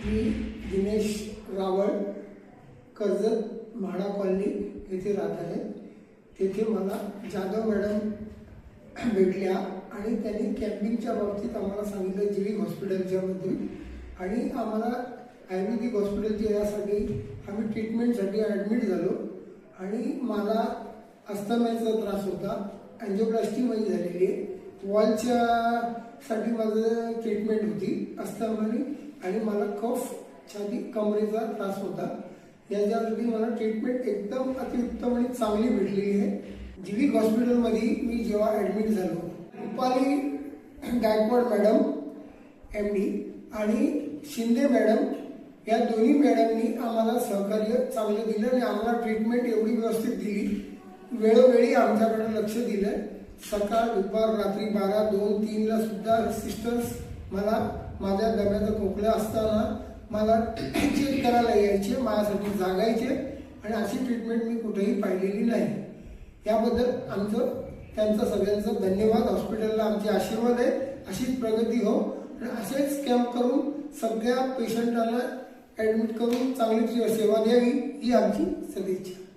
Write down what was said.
मी Dinesh Rawal Karjat MHADA colony येथे राहत आहे। तेथे मला जाधव मॅडम भेटल्या आणि त्यांनी कॅम्पिंगच्या बाबतीत आम्हाला सांगितलं जीविक हॉस्पिटलच्या बद्दल आणि आम्हाला आयुर्वेदिक हॉस्पिटलच्या यासाठी आम्ही ट्रीटमेंटसाठी ॲडमिट झालो आणि मला अस्थमाचा त्रास होता, अँजिओप्लास्टी माझी झालेली आहे, वॉलच्या साठी माझं ट्रीटमेंट होती अस्थमानी आणि मला कफ छाती कमरेचा त्रास होता। याच्यासाठी मला ट्रीटमेंट एकदम अतिउत्तम आणि चांगली भेटलेली आहे। जीविक हॉस्पिटलमध्ये मी जेव्हा ॲडमिट झालो, रुपाली गायकवाड मॅडम MD आणि शिंदे मॅडम या दोन्ही मॅडमनी आम्हाला सहकार्य चांगलं दिलं आणि आम्हाला ट्रीटमेंट एवढी व्यवस्थित दिली, वेळोवेळी आमच्याकडे लक्ष दिलं। सकाळ दुपार रात्री 12, 2, 3 ला सुद्धा सिस्टर्स मला माझ्या दम्याचा खोकला असताना मला चेक करायला यायचे, माझ्यासाठी जागायचे आणि अशी ट्रीटमेंट मी कुठेही पाहिलेली नाही। याबद्दल त्यांचा सगळ्यांचा धन्यवाद। हॉस्पिटलला आमचे आशीर्वाद आहे, अशीच प्रगती हो आणि असेच कॅम्प करून सगळ्या पेशंटांना ॲडमिट करून चांगली सेवा द्यावी ही आमची सदिच्छा।